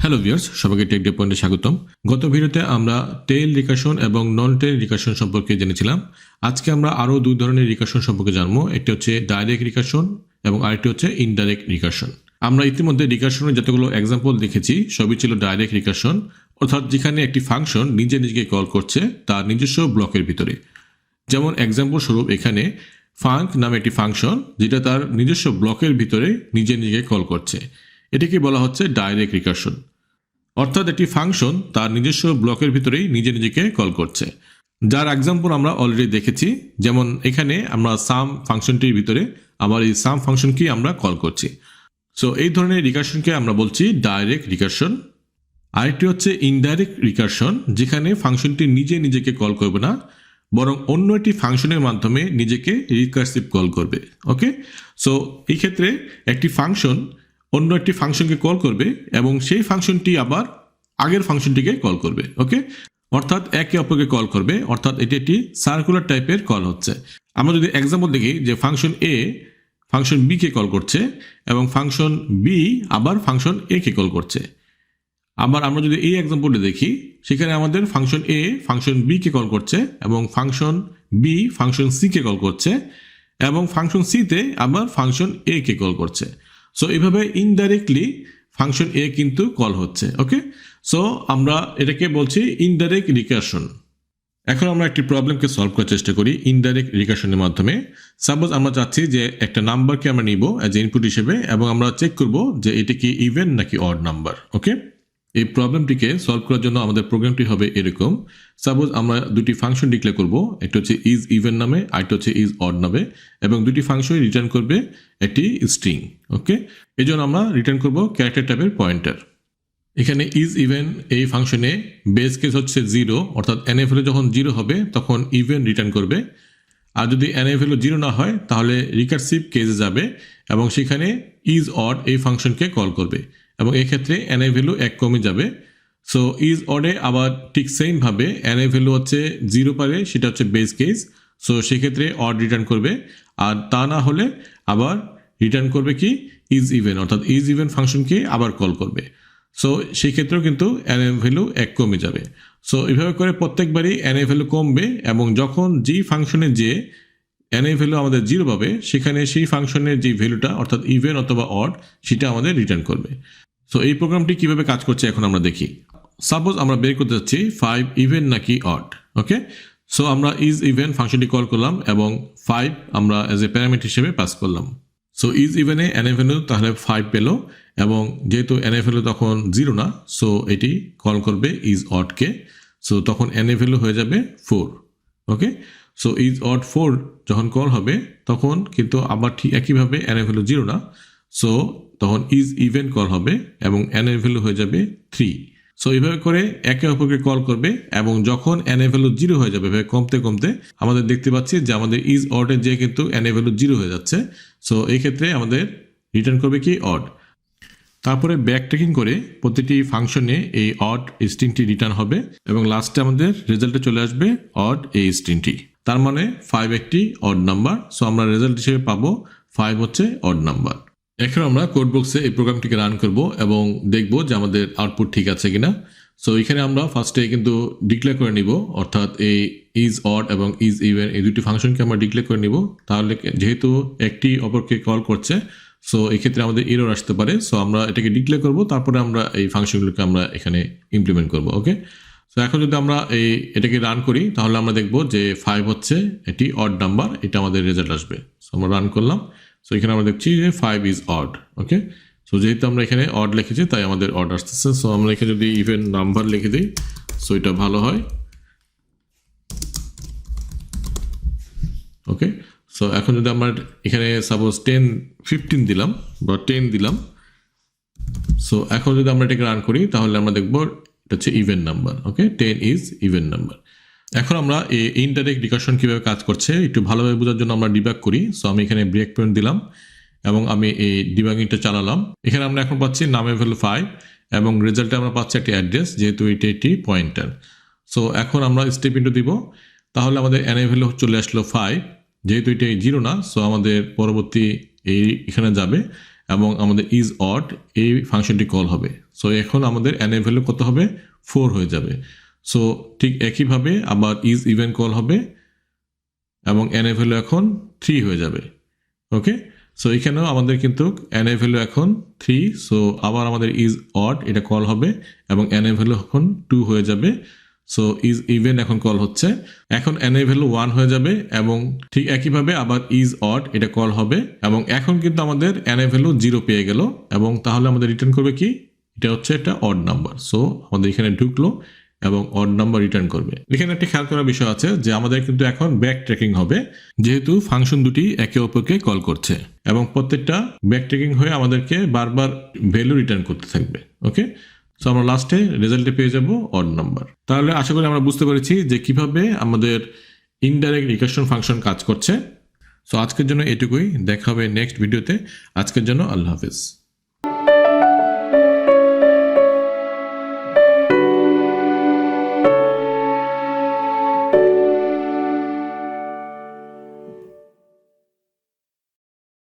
Hello viewers, সবাইকে take day পয়েন্টে স্বাগতম। গত ভিডিওতে আমরা টেইল রিকারশন এবং নন টেইল রিকারশন সম্পর্কে জেনেছিলাম। আজকে আমরা আরও দুই ধরনের রিকারশন সম্পর্কে জানবো। একটি হচ্ছে ডাইরেক্ট রিকারশন এবং আরেকটি হচ্ছে ইনডাইরেক্ট রিকারশন। আমরা ইতিমধ্যে রিকারশনের যতগুলো এক্সাম্পল দেখেছি সবই ছিল ডাইরেক্ট রিকারশন, অর্থাৎ যেখানে একটি ফাংশন নিজে নিজেকে কল করছে তার নিজস্ব ব্লকের ভিতরে। যেমন এক্সাম্পল স্বরূপ এখানে ফাঙ্ক নামে একটি ফাংশন যেটা তার নিজস্ব ব্লকের ভিতরে নিজে নিজেকে কল করছে, এটিকে বলা হচ্ছে ডাইরেক্ট রিকারশন। অর্থাৎ একটি ফাংশন তার নিজস্ব ব্লকের ভিতরেই নিজে নিজেকে কল করছে, যার এক্সাম্পল আমরা অলরেডি দেখেছি। যেমন এখানে আমরা সাম ফাংশনটির ভিতরে আবার এই সাম ফাংশনকে আমরা কল করছি। সো এই ধরনের রিকারশনকে আমরা বলছি ডাইরেক্ট রিকারশন। আরেকটি হচ্ছে ইনডাইরেক্ট রিকারশন, যেখানে ফাংশনটি নিজে নিজেকে কল করবে না, বরং অন্য একটি ফাংশনের মাধ্যমে নিজেকে রিকারসিভ কল করবে। ওকে, সো এই ক্ষেত্রে একটি ফাংশন অন্য একটি ফাংশনকে কল করবে এবং সেই ফাংশনটি আবার আগের ফাংশনটিকে কল করবে। ওকে, অর্থাৎ একে অপরকে কল করবে, অর্থাৎ এটি একটি সার্কুলার টাইপের কল হচ্ছে। আমরা যদি এক্সাম্পল দেখি যে ফাংশন এ ফাংশন বি কে কল করছে এবং ফাংশন বি আবার ফাংশন এ কে কল করছে। আবার আমরা যদি এই এক্সাম্পলটি দেখি, সেখানে আমাদের ফাংশন এ ফাংশন বি কে কল করছে এবং function B function C K call করছে এবং ফাংশন সিতে আবার ফাংশন এ কে কল করছে। সো এইভাবে ইনডাইরেক্টলি ফাংশন এ কিন্তু কল হচ্ছে। ওকে, সো আমরা এটাকে বলছি ইনডাইরেক্ট রিকারশন। এখন আমরা একটি প্রবলেমকে সলভ করার চেষ্টা করি ইনডাইরেক্ট রিকারশনের মাধ্যমে। সাপোজ আমরা চাচ্ছি যে একটা নাম্বারকে আমরা নিব অ্যাজ ইনপুট হিসেবে এবং আমরা চেক করব যে এটা কি ইভেন নাকি অড নাম্বার। ওকে, এই প্রবলেমটিকে সলভ করার জন্য আমাদের প্রোগ্রামটি হবে এরকম। সাপোজ আমরা দুটি ফাংশন ডিক্লেয়ার করব, একটা হচ্ছে ইজ ইভেন নামে, আরেকটা হচ্ছে ইজ অড নামে, এবং দুটি ফাংশন রিটার্ন করবে একটি স্ট্রিং। ওকে, এই জন্য আমরা রিটার্ন করব ক্যারেক্টার টাইপের পয়েন্টার। এখানে ইজ ইভেন এই ফাংশনে বেস কেস হচ্ছে 0, অর্থাৎ এন এ ভ্যালু যখন 0 হবে তখন ইভেন রিটার্ন করবে, আর যদি এন এ ভ্যালু 0 না হয় তাহলে রিকারসিভ কেসে যাবে এবং সেখানে ইজ অড এই ফাংশনকে কল করবে এবং এক্ষেত্রে এন এ ভ্যালু 1 কমে যাবে। সো ইজ অডে আবার ঠিক সেমভাবে এন এ ভ্যালু হচ্ছে 0 পারে, সেটা হচ্ছে বেস কেস। সো সেক্ষেত্রে অড রিটার্ন করবে, আর তা না হলে আবার রিটার্ন করবে কি ইজ ইভেন, অর্থাৎ ইজ ইভেন ফাংশনকে আবার কল করবে। সো সেই ক্ষেত্রেও কিন্তু এন এ ভ্যালু 1 কমে যাবে। সো এইভাবে করে প্রত্যেকবারই এন এ ভ্যালু কমবে এবং যখন যেই ফাংশনে যে এন এ ভ্যালু আমাদের 0 পাবে সেখানে সেই ফাংশনের যে ভ্যালুটা অর্থাৎ ইভেন অথবা অড সেটা আমাদের রিটার্ন করবে। সো এই প্রোগ্রামটি কিভাবে কাজ করছে এখন আমরা দেখি। সাপোজ আমরা বের করতে যাচ্ছি 5 ইভেন নাকি অড। ওকে, সো আমরা ইজ ইভেন ফাংশনটি কল করলাম এবং 5 আমরা অ্যাজ এ প্যারামিটার হিসেবে পাস করলাম। সো ইজ ইভেনে এন এ ভ্যালু তাহলে 5 পেল এবং যেহেতু এন এ ভ্যালু তখন 0 না, সো এটি কল করবে ইজ অডকে। সো তখন এন এ ভ্যালু হয়ে যাবে 4। ওকে, সো ইজ অড 4 যখন কল হবে তখন কিন্তু আবার ঠিক একইভাবে এন এ ভ্যালু 0 না, সো তখন ইজ ইভেন কল হবে এবং এন এ ভ্যালু হয়ে যাবে 3। সো এইভাবে করে একে অপরকে কল করবে এবং যখন এন এ ভ্যালু 0 হয়ে যাবে, এভাবে কমতে কমতে আমাদের দেখতে পাচ্ছি যে আমাদের ইজ অডের যে কিন্তু এন এ ভ্যালু 0 হয়ে যাচ্ছে। সো এই ক্ষেত্রে আমাদের রিটার্ন করবে কি অড। তারপরে ব্যাকট্র্যাকিং করে প্রতিটি ফাংশনে এই অড স্ট্রিংটি রিটার্ন হবে এবং লাস্টে আমাদের রেজাল্টে চলে আসবে অড এই স্ট্রিংটি। তার মানে 5 একটি অড নাম্বার। সো আমরা রেজাল্ট হিসেবে পাবো 5 হচ্ছে অড নাম্বার। এখন আমরা কোড বক্সে এই প্রোগ্রামটিকে রান করব এবং দেখব যে আমাদের আউটপুট ঠিক আছে কিনা। সো এখানে আমরা ফার্স্টে কিন্তু ডিক্লেয়ার করে নিব, অর্থাৎ এই ইজ অড এবং ইজ ইভেন এই দুটি ফাংশনকে আমরা ডিক্লেয়ার করে নিব। তাহলে যেহেতু একটি অপরকে কল করছে, সো এক্ষেত্রে আমাদের এরর আসতে পারে। সো আমরা এটাকে ডিক্লেয়ার করব, তারপরে আমরা এই ফাংশনগুলোকে আমরা এখানে ইমপ্লিমেন্ট করব। ওকে, সো এখন যদি আমরা এটাকে রান করি তাহলে আমরা দেখব যে 5 হচ্ছে একটি অড নাম্বার, এটা আমাদের রেজাল্ট আসবে। সো আমরা রান করলাম, সো এখানে আমরা দেখছি যে 5 ইজ অড। ওকে, সো যেহেতু আমরা এখানে অড লিখেছি তাই আমাদের অড আসতেছে। সো আমরা এখানে যদি ইভেন নাম্বার লিখে দিই সো এটা ভালো হয়। ওকে, সো এখন যদি আমরা এখানে সাপোজ 15 দিলাম বা 10 দিলাম, সো এখন যদি আমরা এটাকে রান করি তাহলে আমরা দেখবো এটা হচ্ছে even number. Okay, 10 is even number. এখন আমরা এই ইনডাইরেক্ট রিকারশন কীভাবে কাজ করছে একটু ভালোভাবে বোঝার জন্য আমরা ডিবাগ করি। সো আমি এখানে ব্রেক পয়েন্ট দিলাম এবং আমি এই ডিবাগিংটা চালালাম। এখানে আমরা এখন পাচ্ছি নামের ভ্যালু 5 এবং রেজাল্টে আমরা পাচ্ছি একটি অ্যাড্রেস, যেহেতু এটি একটি পয়েন্টার। সো এখন আমরা স্টেপ ইনটু দিব, তাহলে আমাদের এন এ ভ্যালু চলে আসলো 5, যেহেতু এটা 0 না, সো আমাদের পরবর্তী এখানে যাবে এবং আমাদের ইজ অড এই ফাংশনটি কল হবে। সো এখন আমাদের এন এ ভ্যালু কত হবে 4 হয়ে যাবে। সো ঠিক একইভাবে আবার ইজ ইভেন কল হবে এবং এন এ ভ্যালু এখন 3 হয়ে যাবে। ওকে, সো এখানেও আমাদের কিন্তু এন এ ভ্যালু এখন 3। সো আবার আমাদের ইজ অড এটা কল হবে এবং এন এ ভ্যালু এখন 2 হয়ে যাবে। সো ইজ ইভেন এখন কল হচ্ছে, এখন এন এ ভ্যালু 1 হয়ে যাবে এবং ঠিক একইভাবে আবার ইজ অড এটা কল হবে এবং এখন কিন্তু আমাদের এন এ ভ্যালু 0 পেয়ে গেল এবং তাহলে আমাদের রিটার্ন করবে কি, এটা হচ্ছে একটা অড নাম্বার। সো আমাদের এখানে ঢুকলো এবং অড নাম্বার রিটার্ন করবে। এখানে একটা খেয়াল করার বিষয় আছে যে আমাদের কিন্তু এখন ব্যাক ট্র্যাকিং হবে, যেহেতু ফাংশন দুটি একে অপরকে কল করছে এবং প্রত্যেকটা ব্যাক ট্র্যাকিং হয়ে আমাদেরকে বারবার ভ্যালু রিটার্ন করতে থাকবে। ওকে, সো আমরা লাস্টে রেজাল্টে পেয়ে যাব অড নাম্বার। তাহলে আশা করি আমরা বুঝতে পেরেছি যে কিভাবে আমাদের ইনডাইরেক্ট রিকারশন ফাংশন কাজ করছে। সো আজকের জন্য এটুকুই, দেখা হবে নেক্সট ভিডিওতে। আজকের জন্য আল্লাহ হাফেজ।